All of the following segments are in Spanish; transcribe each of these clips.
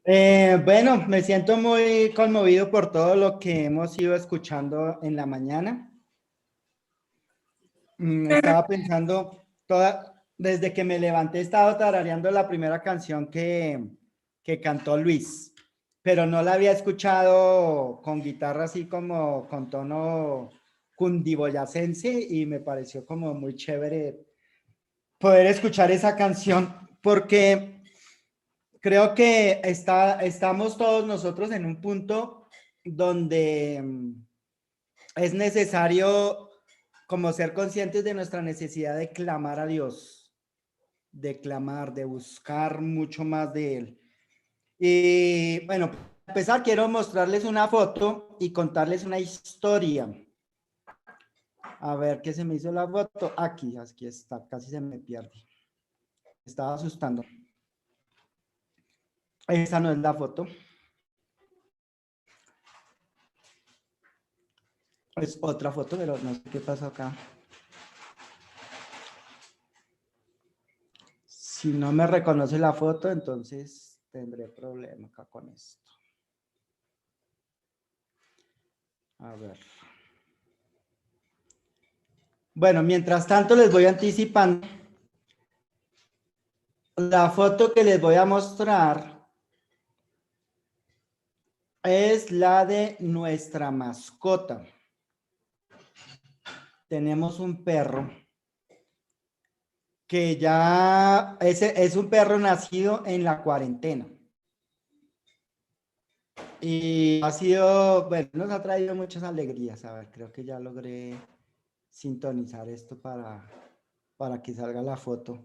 Bueno, me siento muy conmovido por todo lo que hemos ido escuchando en la mañana. Estaba pensando, desde que me levanté he estado tarareando la primera canción que cantó Luis, pero no la había escuchado con guitarra así como con tono cundiboyacense y me pareció como muy chévere poder escuchar esa canción porque creo que estamos todos nosotros en un punto donde es necesario como ser conscientes de nuestra necesidad de clamar a Dios, de clamar, de buscar mucho más de Él. Y bueno, para empezar quiero mostrarles una foto y contarles una historia. A ver, ¿qué se me hizo la foto? Aquí está, casi se me pierde. Estaba asustando. Esa no es la foto. Es otra foto, pero no sé qué pasó acá. Si no me reconoce la foto, entonces tendré problema acá con esto. A ver. Bueno, mientras tanto les voy anticipando. La foto que les voy a mostrar es la de nuestra mascota. Tenemos un perro que ya es un perro nacido en la cuarentena. Y ha sido, bueno, nos ha traído muchas alegrías. A ver, creo que ya logré sintonizar esto para que salga la foto.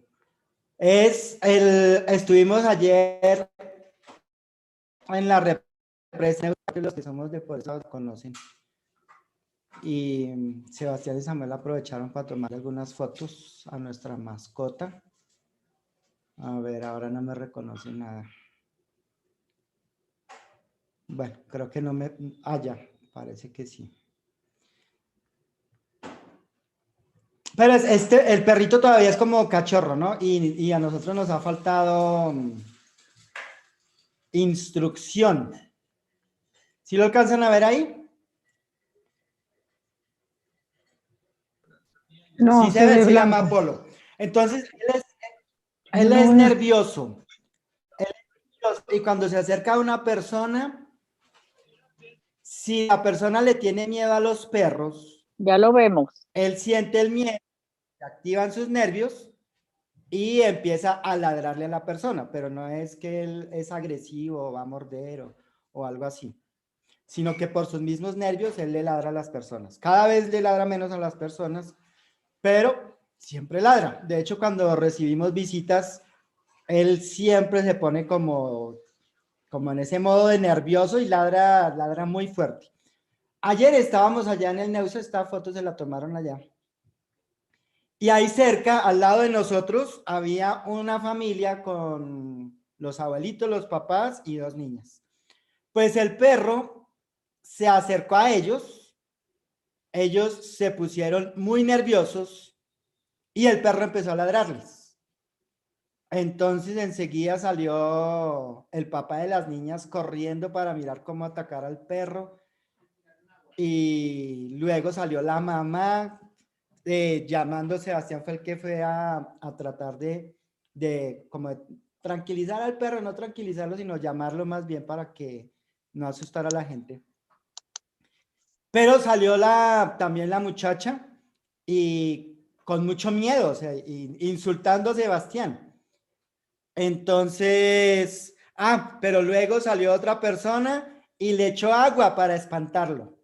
Estuvimos ayer en la represa, los que somos de por eso conocen. Y Sebastián y Samuel aprovecharon para tomar algunas fotos a nuestra mascota. A ver, ahora no me reconoce nada. Bueno, creo que no me... Ah, ya, parece que sí. Pero el perrito todavía es como cachorro, ¿no? Y a nosotros nos ha faltado instrucción. ¿Sí lo alcanzan a ver ahí? Sí No, se se ve, ve se llama blanco. Apolo. Entonces, Yo él lo es veo. nervioso. Y cuando se acerca a una persona, si la persona le tiene miedo a los perros, Ya lo vemos. él siente el miedo, se activan sus nervios y empieza a ladrarle a la persona, pero no es que él es agresivo o va a morder o algo así, sino que por sus mismos nervios él le ladra a las personas. Cada vez le ladra menos a las personas, pero siempre ladra. De hecho, cuando recibimos visitas, él siempre se pone como en ese modo de nervioso y ladra muy fuerte. Ayer estábamos allá en el Neuso, esta foto se la tomaron allá. Y ahí cerca, al lado de nosotros, había una familia con los abuelitos, los papás y dos niñas. Pues el perro se acercó a ellos se pusieron muy nerviosos y el perro empezó a ladrarles. Entonces enseguida salió el papá de las niñas corriendo para mirar cómo atacar al perro y luego salió la mamá llamando a Sebastián, fue el que fue a tratar de como de tranquilizar al perro, no tranquilizarlo, sino llamarlo más bien para que no asustara a la gente. Pero salió también la muchacha y con mucho miedo, o sea, insultando a Sebastián. Entonces, pero luego salió otra persona y le echó agua para espantarlo.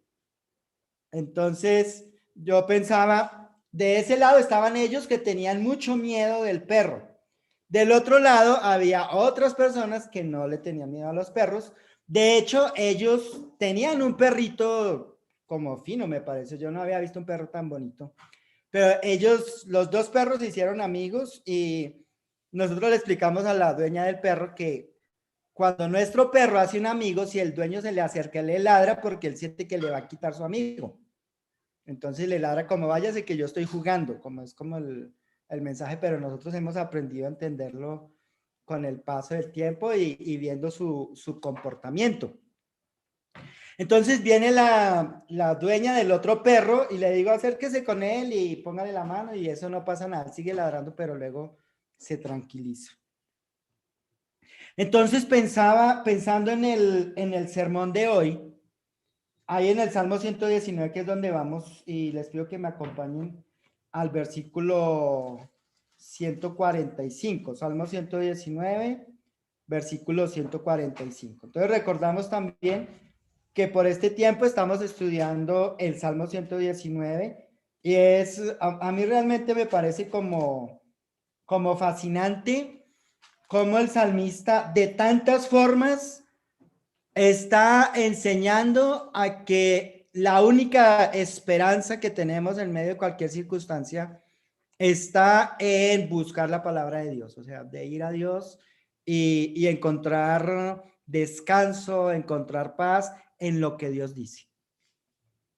Entonces, yo pensaba, de ese lado estaban ellos que tenían mucho miedo del perro. Del otro lado había otras personas que no le tenían miedo a los perros. De hecho, ellos tenían un perrito como fino, me parece. Yo no había visto un perro tan bonito. Pero ellos, los dos perros se hicieron amigos y nosotros le explicamos a la dueña del perro que cuando nuestro perro hace un amigo, si el dueño se le acerca, le ladra porque él siente que le va a quitar su amigo. Entonces le ladra como váyase que yo estoy jugando, como es como el mensaje, pero nosotros hemos aprendido a entenderlo con el paso del tiempo y viendo su comportamiento. Entonces viene la dueña del otro perro y le digo, acérquese con él y póngale la mano y eso no pasa nada, sigue ladrando, pero luego se tranquiliza. Entonces pensando en el sermón de hoy, ahí en el Salmo 119, que es donde vamos, y les pido que me acompañen al versículo 145, Salmo 119, versículo 145. Entonces recordamos también que por este tiempo estamos estudiando el Salmo 119 y a mí realmente me parece como fascinante cómo el salmista de tantas formas está enseñando a que la única esperanza que tenemos en medio de cualquier circunstancia está en buscar la palabra de Dios, o sea, de ir a Dios y encontrar descanso, encontrar paz en lo que Dios dice.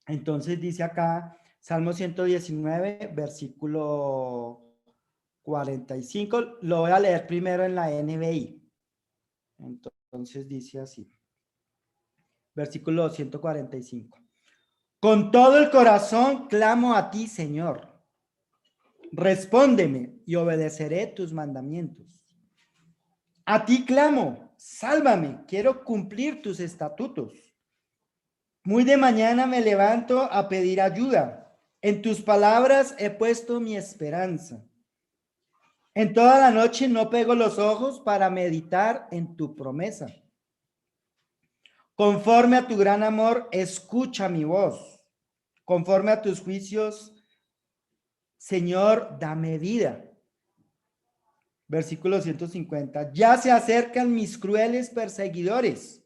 Entonces dice acá, Salmo 119, versículo 45, lo voy a leer primero en la NBI. Entonces dice así, versículo 145. Con todo el corazón clamo a ti, Señor. Respóndeme y obedeceré tus mandamientos. A ti clamo, sálvame, quiero cumplir tus estatutos. Muy de mañana me levanto a pedir ayuda. En tus palabras he puesto mi esperanza. En toda la noche no pego los ojos para meditar en tu promesa. Conforme a tu gran amor, escucha mi voz. Conforme a tus juicios, Señor, dame vida. Versículo 150. Ya se acercan mis crueles perseguidores,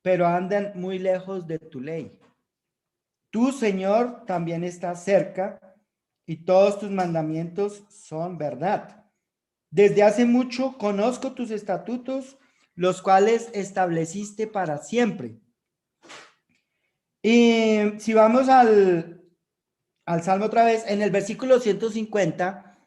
pero andan muy lejos de tu ley. Tú, Señor, también estás cerca y todos tus mandamientos son verdad. Desde hace mucho conozco tus estatutos, los cuales estableciste para siempre. Y si vamos al Salmo otra vez, en el versículo 150,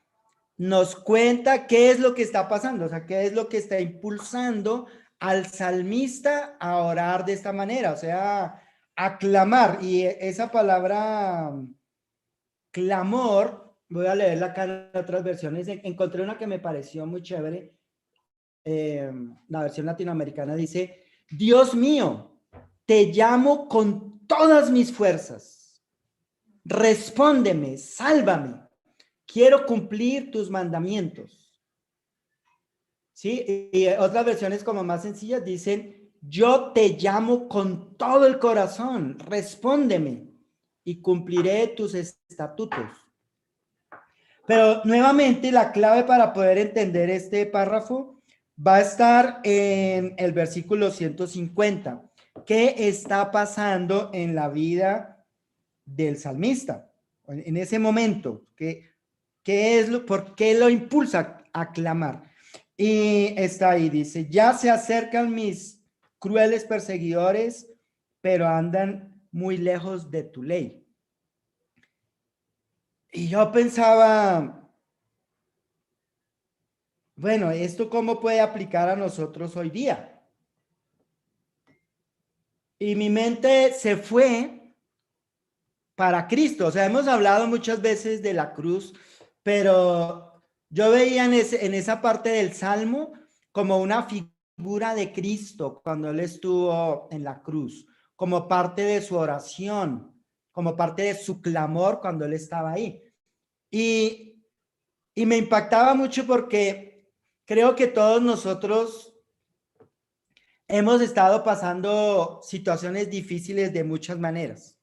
nos cuenta qué es lo que está pasando, o sea, qué es lo que está impulsando al salmista a orar de esta manera, o sea, a clamar. Y esa palabra clamor, voy a leerla acá en otras versiones, encontré una que me pareció muy chévere, la versión latinoamericana dice, Dios mío, te llamo con todas mis fuerzas, respóndeme, sálvame, quiero cumplir tus mandamientos. ¿Sí? Y otras versiones como más sencillas dicen, yo te llamo con todo el corazón, respóndeme y cumpliré tus estatutos. Pero nuevamente la clave para poder entender este párrafo va a estar en el versículo 150. ¿Qué está pasando en la vida del salmista? En ese momento, ¿por qué lo impulsa a clamar? Y está ahí, dice, ya se acercan mis crueles perseguidores, pero andan muy lejos de tu ley. Y yo pensaba, bueno, ¿esto cómo puede aplicar a nosotros hoy día? Y mi mente se fue para Cristo. O sea, hemos hablado muchas veces de la cruz, pero yo veía en esa parte del Salmo como una figura de Cristo cuando Él estuvo en la cruz, como parte de su oración, como parte de su clamor cuando Él estaba ahí. Y me impactaba mucho porque creo que todos nosotros hemos estado pasando situaciones difíciles de muchas maneras.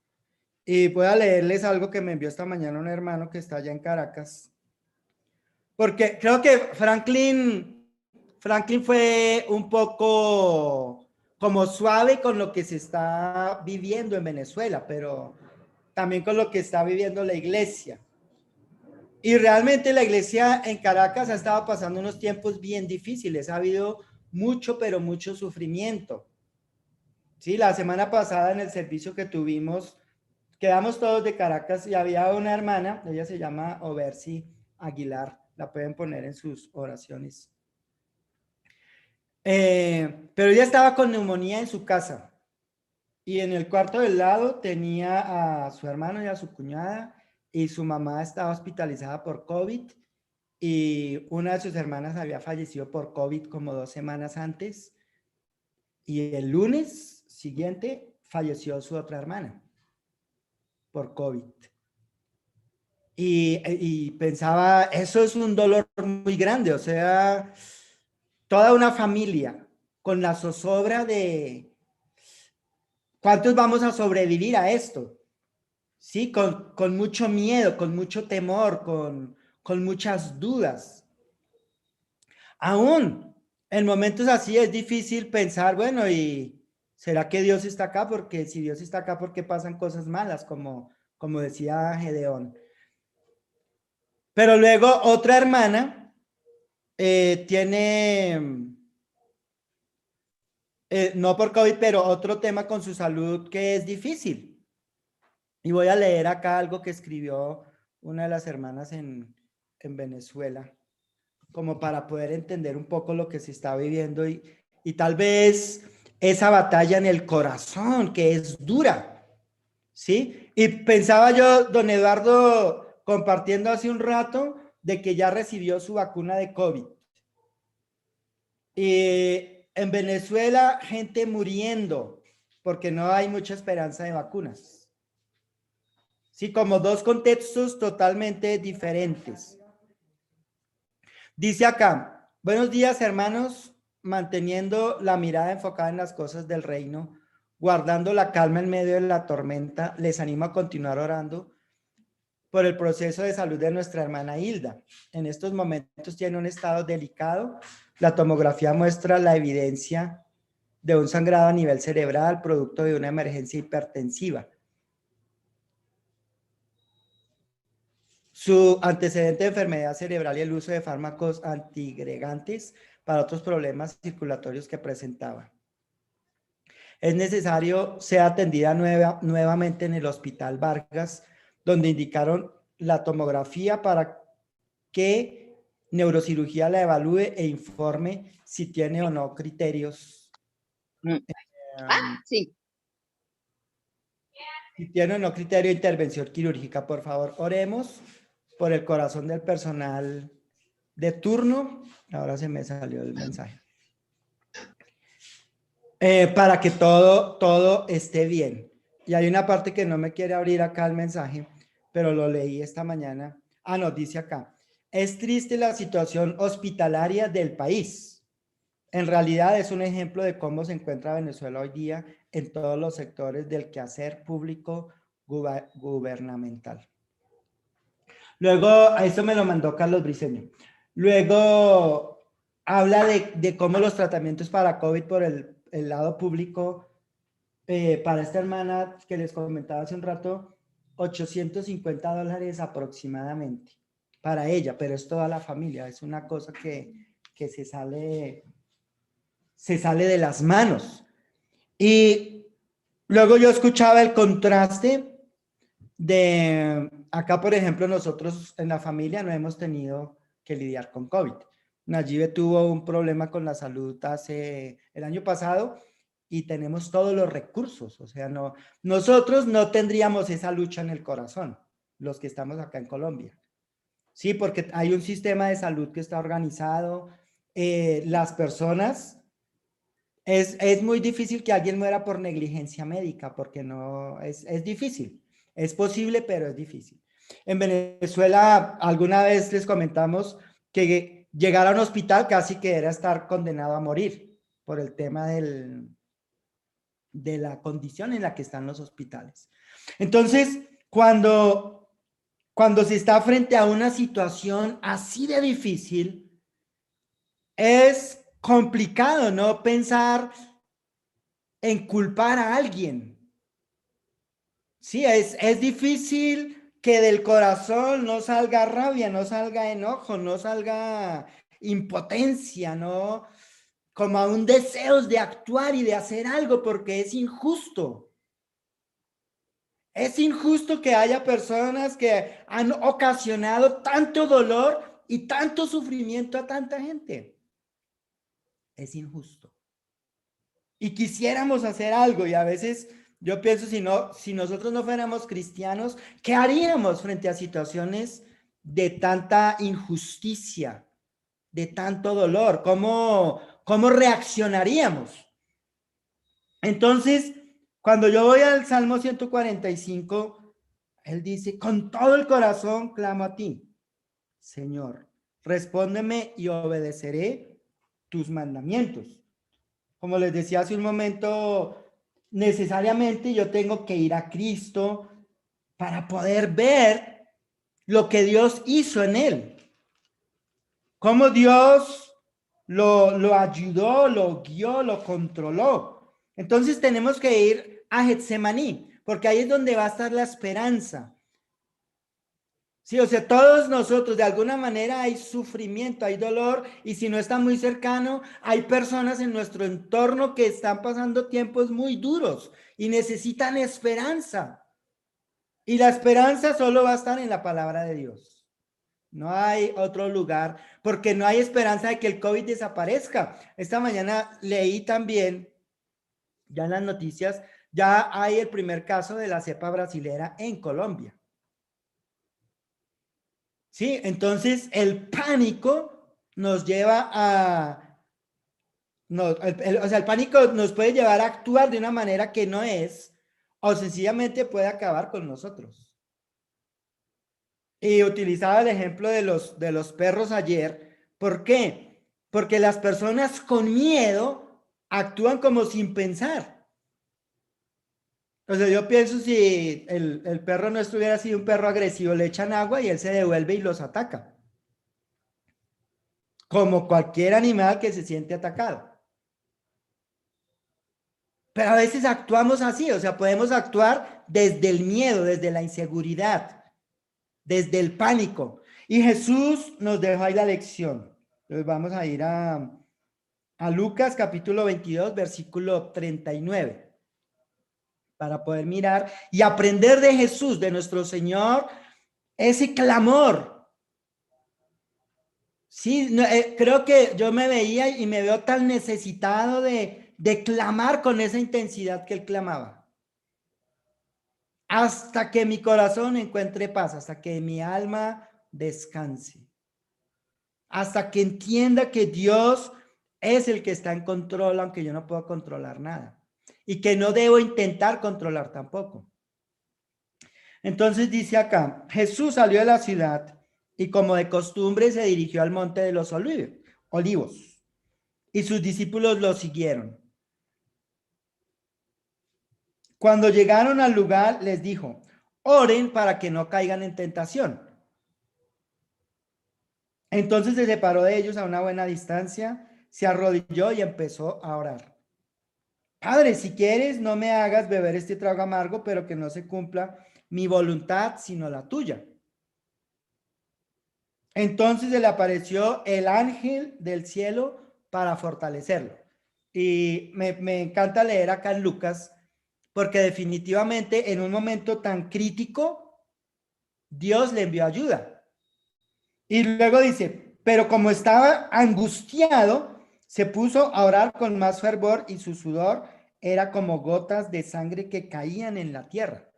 Y voy a leerles algo que me envió esta mañana un hermano que está allá en Caracas. Porque creo que Franklin fue un poco como suave con lo que se está viviendo en Venezuela, pero también con lo que está viviendo la iglesia. Y realmente la iglesia en Caracas ha estado pasando unos tiempos bien difíciles. Ha habido mucho, pero mucho sufrimiento. Sí, la semana pasada en el servicio que tuvimos, quedamos todos de Caracas y había una hermana, ella se llama Obersi Aguilar, la pueden poner en sus oraciones. Pero ella estaba con neumonía en su casa y en el cuarto del lado tenía a su hermano y a su cuñada y su mamá estaba hospitalizada por COVID y una de sus hermanas había fallecido por COVID como 2 semanas antes y el lunes siguiente falleció su otra hermana por COVID. Y pensaba, eso es un dolor muy grande, o sea, toda una familia con la zozobra de cuántos vamos a sobrevivir a esto, ¿sí? Con mucho miedo, con mucho temor, con muchas dudas. Aún en momentos así es difícil pensar, bueno, ¿y será que Dios está acá? Porque si Dios está acá, ¿por qué pasan cosas malas? Como decía Gedeón. Pero luego otra hermana tiene, no por COVID, pero otro tema con su salud que es difícil. Y voy a leer acá algo que escribió una de las hermanas en Venezuela, como para poder entender un poco lo que se está viviendo y tal vez esa batalla en el corazón que es dura, ¿sí? Y pensaba yo, don Eduardo, compartiendo hace un rato de que ya recibió su vacuna de COVID. En Venezuela, gente muriendo porque no hay mucha esperanza de vacunas. Sí, como dos contextos totalmente diferentes. Dice acá, buenos días hermanos, manteniendo la mirada enfocada en las cosas del reino, guardando la calma en medio de la tormenta, les animo a continuar orando por el proceso de salud de nuestra hermana Hilda. En estos momentos tiene un estado delicado. La tomografía muestra la evidencia de un sangrado a nivel cerebral, producto de una emergencia hipertensiva. Su antecedente de enfermedad cerebral y el uso de fármacos antigregantes para otros problemas circulatorios que presentaba. Es necesario ser atendida nuevamente en el Hospital Vargas, donde indicaron la tomografía para que neurocirugía la evalúe e informe si tiene o no criterios. Sí. Si tiene o no criterio de intervención quirúrgica, por favor, oremos por el corazón del personal de turno. Ahora se me salió el mensaje. Para que todo esté bien. Y hay una parte que no me quiere abrir acá el mensaje, pero lo leí esta mañana. Ah, no, dice acá. Es triste la situación hospitalaria del país. En realidad es un ejemplo de cómo se encuentra Venezuela hoy día en todos los sectores del quehacer público gubernamental. Luego, a esto me lo mandó Carlos Briceño. Luego habla de cómo los tratamientos para COVID por el lado público, para esta hermana que les comentaba hace un rato, $850 aproximadamente para ella, pero es toda la familia, es una cosa que se sale de las manos. Y luego yo escuchaba el contraste de acá, por ejemplo, nosotros en la familia no hemos tenido que lidiar con COVID. Nayibe tuvo un problema con la salud el año pasado y tenemos todos los recursos, o sea, nosotros no tendríamos esa lucha en el corazón, los que estamos acá en Colombia. Sí, porque hay un sistema de salud que está organizado, las personas, es muy difícil que alguien muera por negligencia médica, porque no, es difícil. Es posible, pero es difícil. En Venezuela, alguna vez les comentamos que llegar a un hospital casi que era estar condenado a morir por el tema de la condición en la que están los hospitales. Entonces, cuando se está frente a una situación así de difícil, es complicado, ¿no? Pensar en culpar a alguien. Sí, es difícil que del corazón no salga rabia, no salga enojo, no salga impotencia, ¿no? Como un deseo de actuar y de hacer algo porque es injusto. Es injusto que haya personas que han ocasionado tanto dolor y tanto sufrimiento a tanta gente. es injusto. Y quisiéramos hacer algo, y a veces yo pienso, si nosotros no fuéramos cristianos, ¿qué haríamos frente a situaciones de tanta injusticia, de tanto dolor? ¿Cómo reaccionaríamos? Entonces, cuando yo voy al Salmo 145, él dice, con todo el corazón clamo a ti, Señor, respóndeme y obedeceré tus mandamientos. Como les decía hace un momento, necesariamente yo tengo que ir a Cristo para poder ver lo que Dios hizo en él. Cómo Dios lo ayudó, lo guió, lo controló. Entonces tenemos que ir a Getsemaní, porque ahí es donde va a estar la esperanza. Sí, o sea, todos nosotros de alguna manera hay sufrimiento, hay dolor, y si no está muy cercano, hay personas en nuestro entorno que están pasando tiempos muy duros y necesitan esperanza. Y la esperanza solo va a estar en la palabra de Dios. No hay otro lugar, porque no hay esperanza de que el COVID desaparezca. Esta mañana leí también, ya en las noticias, ya hay el primer caso de la cepa brasilera en Colombia. Sí, entonces el pánico nos lleva a, no, o sea, el pánico nos puede llevar a actuar de una manera que no es, o sencillamente puede acabar con nosotros. Y utilizaba el ejemplo de los perros ayer. ¿Por qué? Porque las personas con miedo actúan como sin pensar. O sea, yo pienso si el perro no estuviera sido un perro agresivo, le echan agua y él se devuelve y los ataca. Como cualquier animal que se siente atacado. Pero a veces actuamos así, o sea, podemos actuar desde el miedo, desde la inseguridad, desde el pánico. Y Jesús nos dejó ahí la lección. Entonces vamos a ir a Lucas capítulo 22, versículo 39, para poder mirar y aprender de Jesús, de nuestro Señor, ese clamor. Sí, no, creo que yo me veía y me veo tan necesitado de clamar con esa intensidad que él clamaba. Hasta que mi corazón encuentre paz, hasta que mi alma descanse, hasta que entienda que Dios es el que está en control, aunque yo no puedo controlar nada, y que no debo intentar controlar tampoco. Entonces dice acá, Jesús salió de la ciudad y como de costumbre se dirigió al monte de los olivos, y sus discípulos lo siguieron. Cuando llegaron al lugar, les dijo, oren para que no caigan en tentación. Entonces se separó de ellos a una buena distancia, se arrodilló y empezó a orar. Padre, si quieres, no me hagas beber este trago amargo, pero que no se cumpla mi voluntad, sino la tuya. Entonces se le apareció el ángel del cielo para fortalecerlo. Y me encanta leer acá en Lucas, porque definitivamente en un momento tan crítico, Dios le envió ayuda. Y luego dice, pero como estaba angustiado, se puso a orar con más fervor y su sudor era como gotas de sangre que caían en la tierra.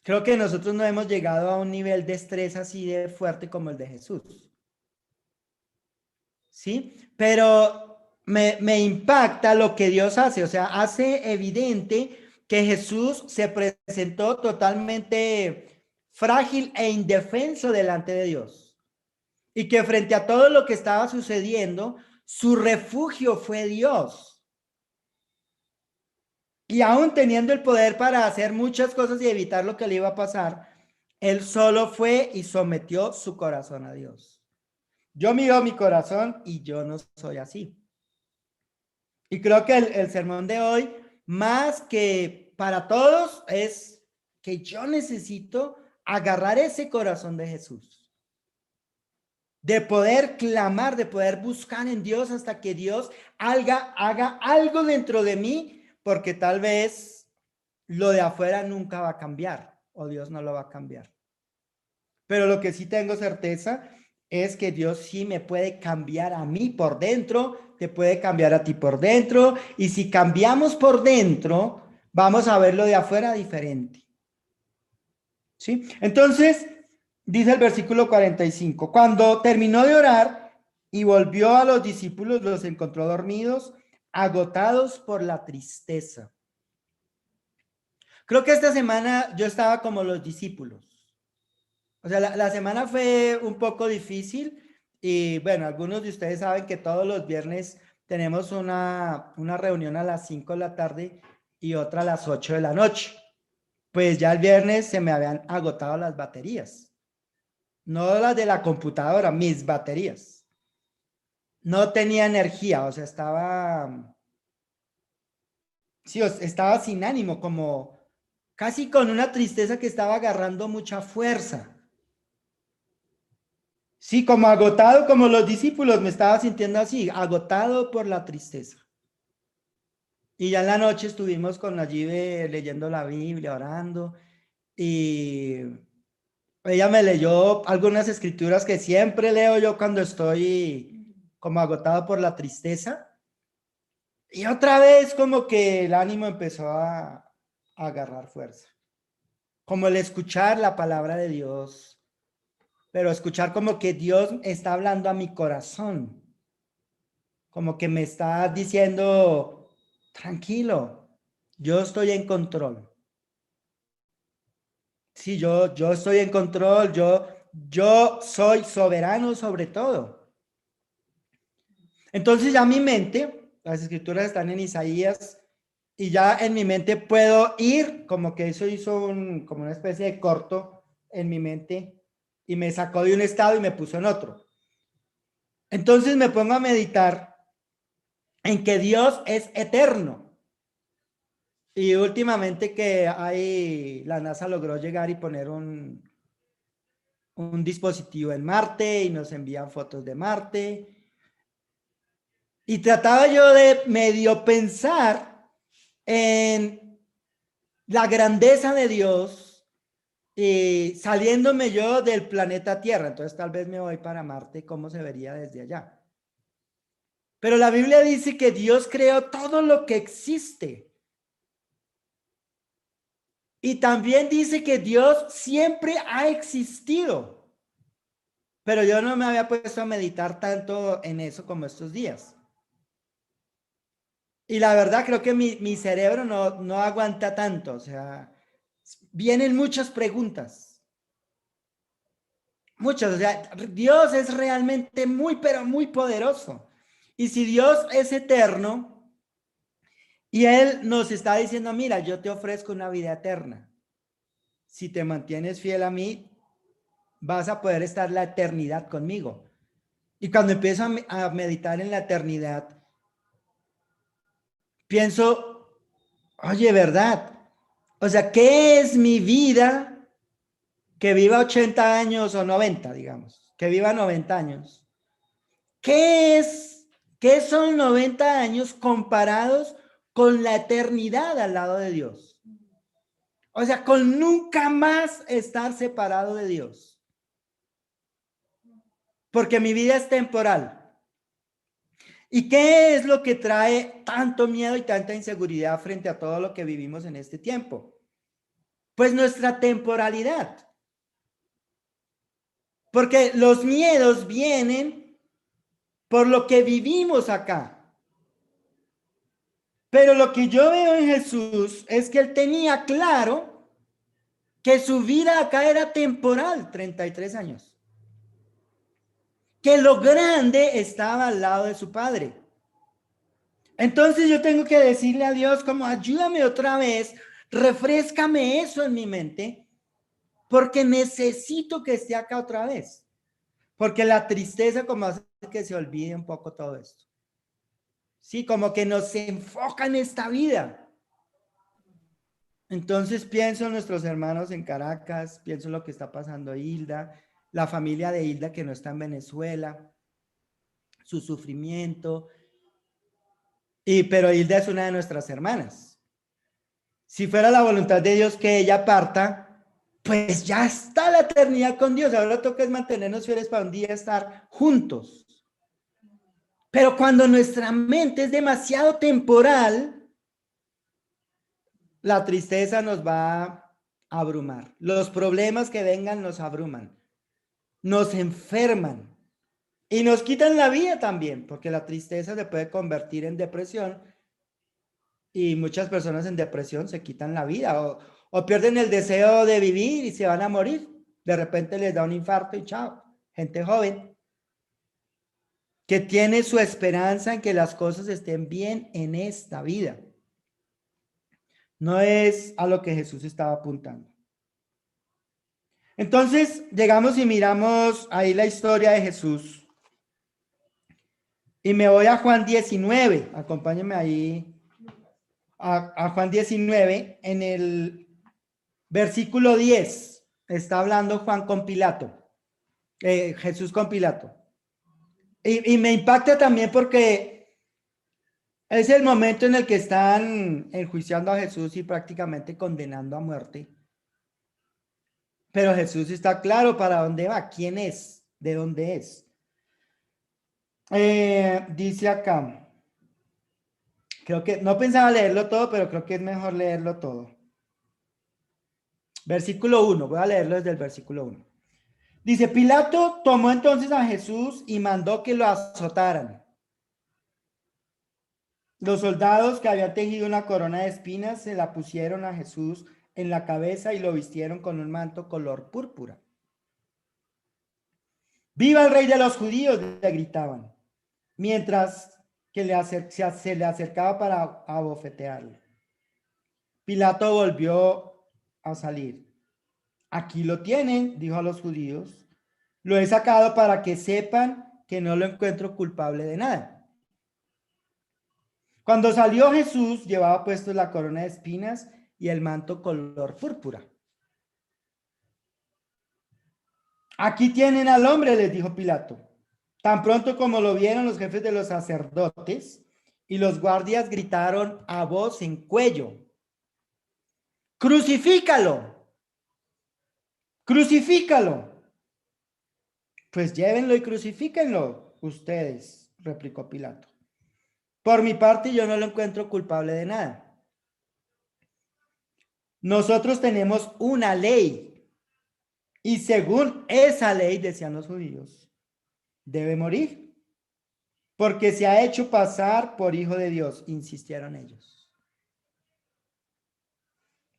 Creo que nosotros no hemos llegado a un nivel de estrés así de fuerte como el de Jesús. ¿Sí? Pero me impacta lo que Dios hace, o sea, hace evidente que Jesús se presentó totalmente frágil e indefenso delante de Dios. Y que frente a todo lo que estaba sucediendo, su refugio fue Dios. Y aún teniendo el poder para hacer muchas cosas y evitar lo que le iba a pasar, él solo fue y sometió su corazón a Dios. Yo miro mi corazón y yo no soy así. Y creo que el sermón de hoy, más que para todos, es que yo necesito agarrar ese corazón de Jesús. De poder clamar, de poder buscar en Dios hasta que Dios haga algo dentro de mí, porque tal vez lo de afuera nunca va a cambiar o Dios no lo va a cambiar. Pero lo que sí tengo certeza es que Dios sí me puede cambiar a mí por dentro, te puede cambiar a ti por dentro, y si cambiamos por dentro, vamos a verlo de afuera diferente. ¿Sí? Entonces, dice el versículo 45, cuando terminó de orar y volvió a los discípulos, los encontró dormidos, agotados por la tristeza. Creo que esta semana yo estaba como los discípulos. O sea, la semana fue un poco difícil y bueno, algunos de ustedes saben que todos los viernes tenemos una reunión a las 5 de la tarde y otra a las 8 de la noche. Pues ya el viernes se me habían agotado las baterías. No las de la computadora, mis baterías. No tenía energía, o sea, sí, estaba sin ánimo, como casi con una tristeza que estaba agarrando mucha fuerza. Sí, como agotado, como los discípulos, me estaba sintiendo así, agotado por la tristeza. Y ya en la noche estuvimos con allí leyendo la Biblia, orando, y ella me leyó algunas escrituras que siempre leo yo cuando estoy como agotado por la tristeza. Y otra vez como que el ánimo empezó a agarrar fuerza. Como el escuchar la palabra de Dios, pero escuchar como que Dios está hablando a mi corazón. Como que me está diciendo, tranquilo, yo estoy en control. Sí, yo estoy en control, yo soy soberano sobre todo. Entonces ya mi mente, las escrituras están en Isaías, y ya en mi mente puedo ir, como que eso hizo como una especie de corto en mi mente, y me sacó de un estado y me puso en otro. Entonces me pongo a meditar en que Dios es eterno. Y últimamente que la NASA logró llegar y poner un dispositivo en Marte y nos envían fotos de Marte. Y trataba yo de medio pensar en la grandeza de Dios y saliéndome yo del planeta Tierra. Entonces tal vez me voy para Marte, ¿cómo se vería desde allá? Pero la Biblia dice que Dios creó todo lo que existe. Y también dice que Dios siempre ha existido. Pero yo no me había puesto a meditar tanto en eso como estos días. Y la verdad creo que mi cerebro no aguanta tanto. O sea, vienen muchas preguntas. Muchas. O sea, Dios es realmente muy, pero muy poderoso. Y si Dios es eterno y Él nos está diciendo, mira, yo te ofrezco una vida eterna. Si te mantienes fiel a mí, vas a poder estar la eternidad conmigo. Y cuando empiezo a meditar en la eternidad, pienso, oye, ¿verdad? O sea, ¿qué es mi vida que viva 80 años o 90, digamos? Que viva 90 años. ¿Qué son 90 años comparados con la eternidad al lado de Dios? O sea, con nunca más estar separado de Dios. Porque mi vida es temporal. ¿Y qué es lo que trae tanto miedo y tanta inseguridad frente a todo lo que vivimos en este tiempo? Pues nuestra temporalidad. Porque los miedos vienen por lo que vivimos acá. Pero lo que yo veo en Jesús es que él tenía claro que su vida acá era temporal, 33 años. Que lo grande estaba al lado de su Padre. Entonces yo tengo que decirle a Dios como ayúdame otra vez, refréscame eso en mi mente, porque necesito que esté acá otra vez. Porque la tristeza como hace que se olvide un poco todo esto. Sí, como que nos enfoca en esta vida. Entonces pienso en nuestros hermanos en Caracas, pienso en lo que está pasando Hilda, la familia de Hilda que no está en Venezuela, su sufrimiento. Pero Hilda es una de nuestras hermanas. Si fuera la voluntad de Dios que ella parta, pues ya está la eternidad con Dios. Ahora toca es mantenernos fieles para un día estar juntos. Pero cuando nuestra mente es demasiado temporal, la tristeza nos va a abrumar. Los problemas que vengan nos abruman, nos enferman y nos quitan la vida también, porque la tristeza se puede convertir en depresión y muchas personas en depresión se quitan la vida o pierden el deseo de vivir y se van a morir. De repente les da un infarto y chao. Gente joven que tiene su esperanza en que las cosas estén bien en esta vida. No es a lo que Jesús estaba apuntando. Entonces, llegamos y miramos ahí la historia de Jesús. Y me voy a Juan 19. Acompáñenme ahí a Juan 19. En el versículo 10 está hablando Juan con Pilato. Jesús con Pilato. Y me impacta también porque es el momento en el que están enjuiciando a Jesús y prácticamente condenando a muerte. Pero Jesús está claro para dónde va, quién es, de dónde es. Dice acá, creo que no pensaba leerlo todo, pero creo que es mejor leerlo todo. Versículo 1, voy a leerlo desde el versículo 1. Dice, Pilato tomó entonces a Jesús y mandó que lo azotaran. Los soldados que habían tejido una corona de espinas se la pusieron a Jesús en la cabeza y lo vistieron con un manto color púrpura. ¡Viva el rey de los judíos!, le gritaban, mientras que se le acercaba para abofetearle. Pilato volvió a salir. Aquí lo tienen, dijo a los judíos. Lo he sacado para que sepan que no lo encuentro culpable de nada. Cuando salió Jesús, llevaba puesto la corona de espinas y el manto color púrpura. Aquí tienen al hombre, les dijo Pilato. Tan pronto como lo vieron, los jefes de los sacerdotes y los guardias gritaron a voz en cuello: ¡crucifícalo! ¡Crucifícalo! Pues llévenlo y crucifíquenlo ustedes, replicó Pilato. Por mi parte, yo no lo encuentro culpable de nada. Nosotros tenemos una ley y según esa ley, decían los judíos, debe morir porque se ha hecho pasar por hijo de Dios, insistieron ellos.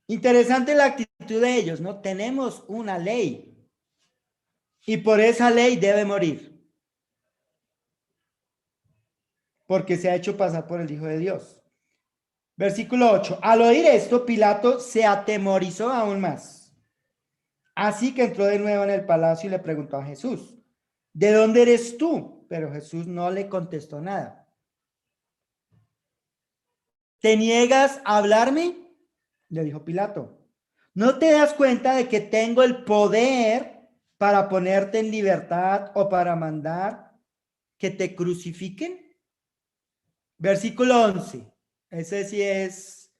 Interesante la actitud de ellos, ¿no? Tenemos una ley y por esa ley debe morir porque se ha hecho pasar por el hijo de Dios. Versículo 8. Al oír esto, Pilato se atemorizó aún más. Así que entró de nuevo en el palacio y le preguntó a Jesús: ¿de dónde eres tú? Pero Jesús no le contestó nada. ¿Te niegas a hablarme?, le dijo Pilato. ¿No te das cuenta de que tengo el poder para ponerte en libertad o para mandar que te crucifiquen? Versículo 11. Ese sí es,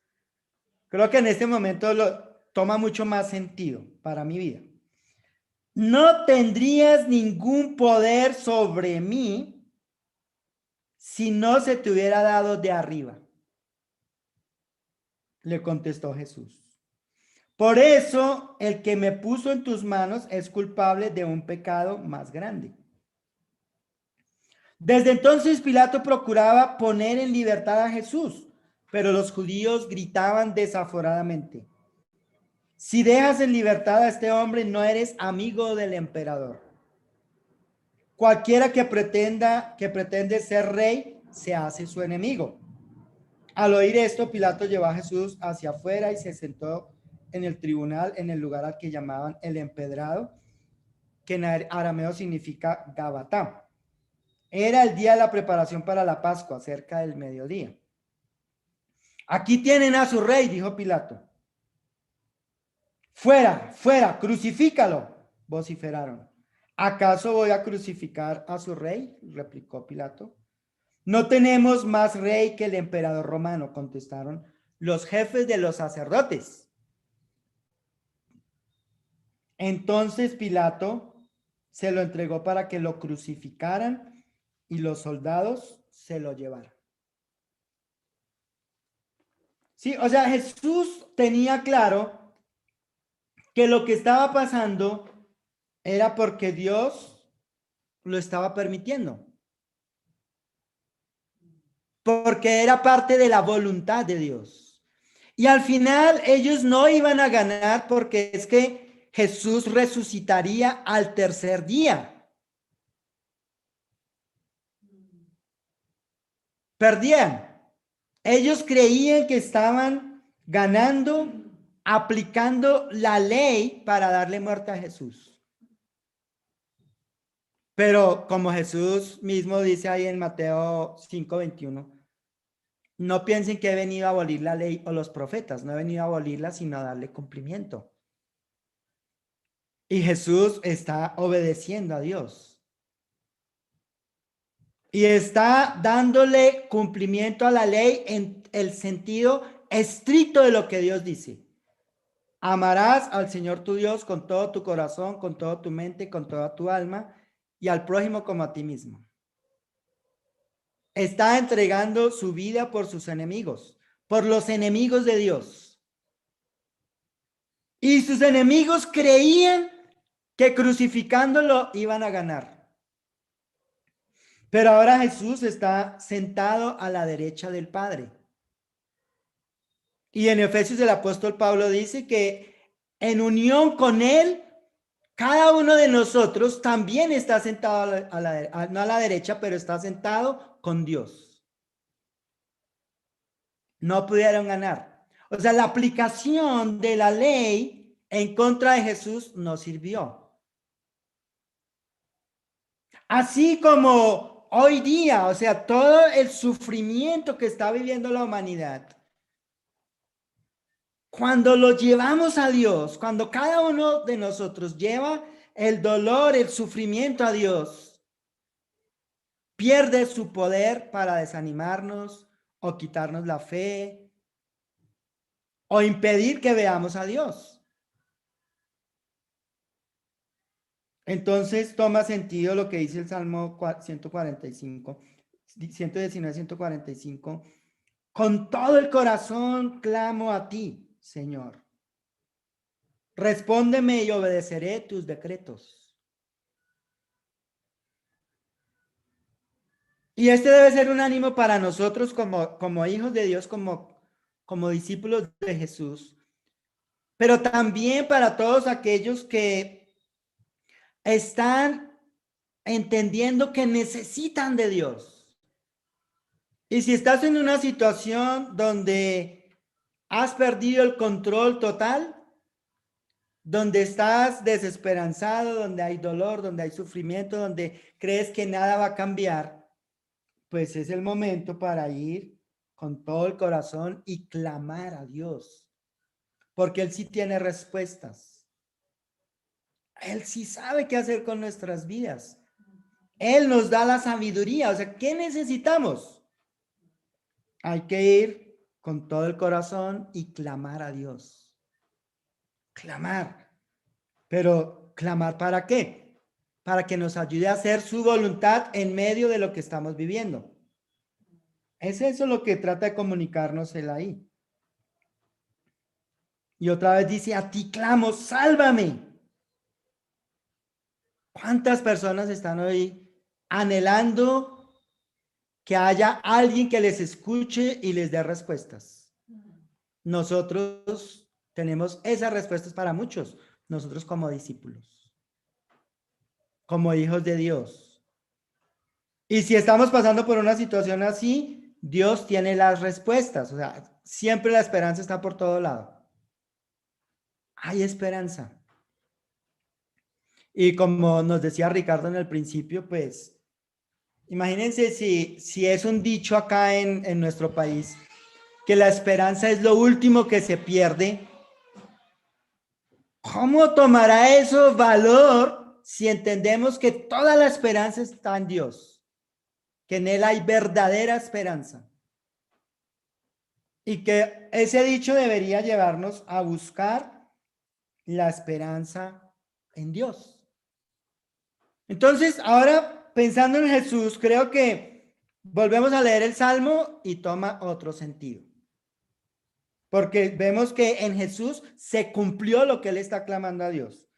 creo que en este momento lo toma mucho más sentido para mi vida. No tendrías ningún poder sobre mí si no se te hubiera dado de arriba, le contestó Jesús. Por eso el que me puso en tus manos es culpable de un pecado más grande. Desde entonces Pilato procuraba poner en libertad a Jesús, pero los judíos gritaban desaforadamente: si dejas en libertad a este hombre, no eres amigo del emperador. Cualquiera que pretende ser rey, se hace su enemigo. Al oír esto, Pilato llevó a Jesús hacia afuera y se sentó en el tribunal, en el lugar al que llamaban el empedrado, que en arameo significa Gabatá. Era el día de la preparación para la Pascua, cerca del mediodía. Aquí tienen a su rey, dijo Pilato. Fuera, fuera, crucifícalo, vociferaron. ¿Acaso voy a crucificar a su rey?, replicó Pilato. No tenemos más rey que el emperador romano, contestaron los jefes de los sacerdotes. Entonces Pilato se lo entregó para que lo crucificaran y los soldados se lo llevaran. Sí, o sea, Jesús tenía claro que lo que estaba pasando era porque Dios lo estaba permitiendo, porque era parte de la voluntad de Dios. Y al final ellos no iban a ganar porque es que Jesús resucitaría al tercer día. Perdían. Ellos creían que estaban ganando, aplicando la ley para darle muerte a Jesús. Pero como Jesús mismo dice ahí en Mateo 5:21, no piensen que he venido a abolir la ley o los profetas, no he venido a abolirla, sino a darle cumplimiento. Y Jesús está obedeciendo a Dios. Y está dándole cumplimiento a la ley en el sentido estricto de lo que Dios dice. Amarás al Señor tu Dios con todo tu corazón, con toda tu mente, con toda tu alma y al prójimo como a ti mismo. Está entregando su vida por sus enemigos, por los enemigos de Dios. Y sus enemigos creían que crucificándolo iban a ganar. Pero ahora Jesús está sentado a la derecha del Padre. Y en Efesios el apóstol Pablo dice que en unión con él, cada uno de nosotros también está sentado no a la derecha, pero está sentado con Dios. No pudieron ganar. O sea, la aplicación de la ley en contra de Jesús no sirvió. Así como hoy día, o sea, todo el sufrimiento que está viviendo la humanidad, cuando lo llevamos a Dios, cuando cada uno de nosotros lleva el dolor, el sufrimiento a Dios, pierde su poder para desanimarnos o quitarnos la fe o impedir que veamos a Dios. Entonces toma sentido lo que dice el Salmo 145, 119, 145. Con todo el corazón clamo a ti, Señor. Respóndeme y obedeceré tus decretos. Y este debe ser un ánimo para nosotros como hijos de Dios, como discípulos de Jesús, pero también para todos aquellos que están entendiendo que necesitan de Dios. Y si estás en una situación donde has perdido el control total, donde estás desesperanzado, donde hay dolor, donde hay sufrimiento, donde crees que nada va a cambiar, pues es el momento para ir con todo el corazón y clamar a Dios, porque Él sí tiene respuestas. Él sí sabe qué hacer con nuestras vidas. Él nos da la sabiduría. O sea, ¿qué necesitamos? Hay que ir con todo el corazón y clamar a Dios. Clamar. Pero, ¿clamar para qué? Para que nos ayude a hacer su voluntad en medio de lo que estamos viviendo. Es eso lo que trata de comunicarnos él ahí. Y otra vez dice, a ti clamo, sálvame. ¿Cuántas personas están hoy anhelando que haya alguien que les escuche y les dé respuestas? Nosotros tenemos esas respuestas para muchos, nosotros como discípulos, como hijos de Dios. Y si estamos pasando por una situación así, Dios tiene las respuestas. O sea, siempre la esperanza está por todo lado. Hay esperanza. Y como nos decía Ricardo en el principio, pues, imagínense si es un dicho acá en nuestro país, que la esperanza es lo último que se pierde. ¿Cómo tomará eso valor si entendemos que toda la esperanza está en Dios? Que en Él hay verdadera esperanza. Y que ese dicho debería llevarnos a buscar la esperanza en Dios. Entonces, ahora pensando en Jesús, creo que volvemos a leer el Salmo y toma otro sentido. Porque vemos que en Jesús se cumplió lo que él está clamando a Dios.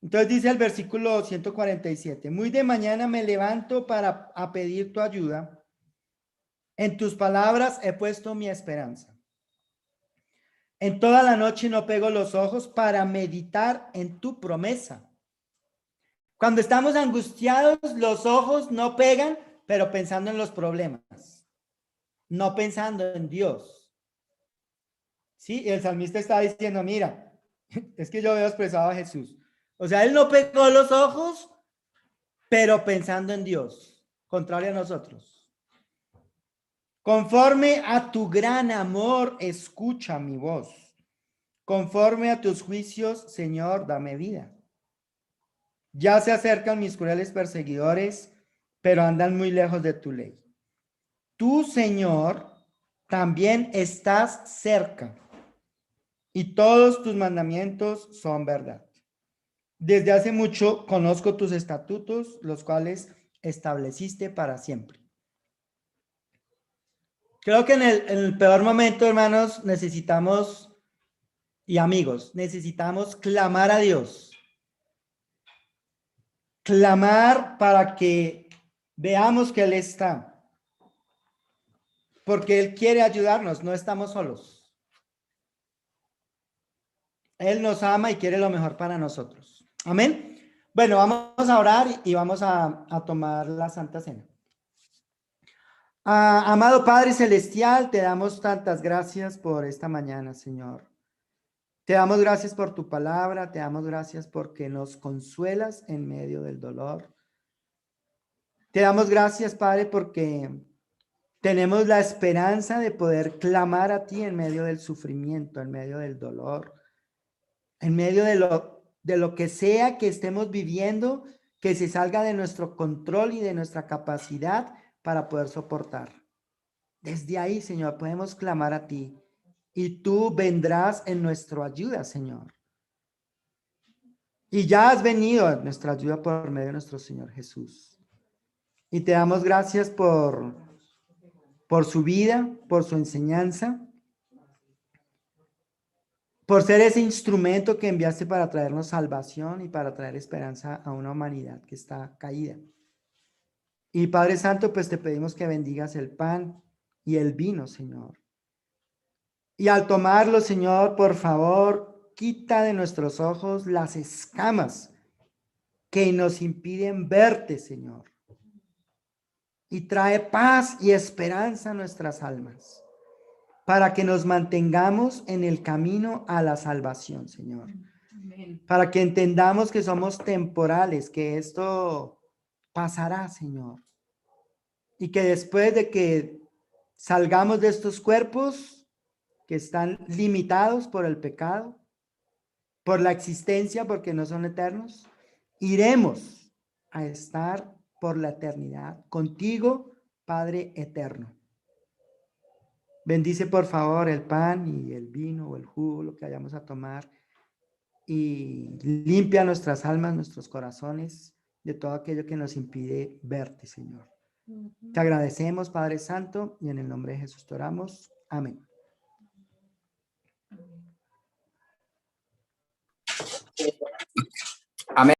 Entonces dice el versículo 147, muy de mañana me levanto para pedir tu ayuda. En tus palabras he puesto mi esperanza. En toda la noche no pego los ojos para meditar en tu promesa. Cuando estamos angustiados, los ojos no pegan, pero pensando en los problemas, no pensando en Dios. Sí, y el salmista está diciendo, mira, es que yo veo expresado a Jesús. O sea, él no pegó los ojos, pero pensando en Dios, contrario a nosotros. Conforme a tu gran amor, escucha mi voz. Conforme a tus juicios, Señor, dame vida. Ya se acercan mis crueles perseguidores, pero andan muy lejos de tu ley. Tú, Señor, también estás cerca, y todos tus mandamientos son verdad. Desde hace mucho conozco tus estatutos, los cuales estableciste para siempre. Creo que en el peor momento, hermanos, necesitamos, y amigos, necesitamos clamar a Dios. Clamar para que veamos que Él está. Porque Él quiere ayudarnos, no estamos solos. Él nos ama y quiere lo mejor para nosotros. Amén. Bueno, vamos a orar y vamos a tomar la Santa Cena. Amado Padre Celestial, te damos tantas gracias por esta mañana, Señor. Te damos gracias por tu palabra, te damos gracias porque nos consuelas en medio del dolor. Te damos gracias, Padre, porque tenemos la esperanza de poder clamar a ti en medio del sufrimiento, en medio del dolor, en medio de lo que sea que estemos viviendo, que se salga de nuestro control y de nuestra capacidad para poder soportar. Desde ahí, Señor, podemos clamar a ti y tú vendrás en nuestra ayuda, Señor. Y ya has venido en nuestra ayuda por medio de nuestro Señor Jesús. Y te damos gracias por su vida, por su enseñanza, por ser ese instrumento que enviaste para traernos salvación y para traer esperanza a una humanidad que está caída. Y Padre Santo, pues te pedimos que bendigas el pan y el vino, Señor. Y al tomarlo, Señor, por favor, quita de nuestros ojos las escamas que nos impiden verte, Señor. Y trae paz y esperanza a nuestras almas, para que nos mantengamos en el camino a la salvación, Señor. Amén. Para que entendamos que somos temporales, que esto pasará, Señor. Y que después de que salgamos de estos cuerpos que están limitados por el pecado, por la existencia, porque no son eternos, iremos a estar por la eternidad contigo, Padre eterno. Bendice por favor el pan y el vino o el jugo, lo que vayamos a tomar, y limpia nuestras almas, nuestros corazones de todo aquello que nos impide verte, Señor. Te agradecemos, Padre Santo, y en el nombre de Jesús te oramos. Amén. Amén.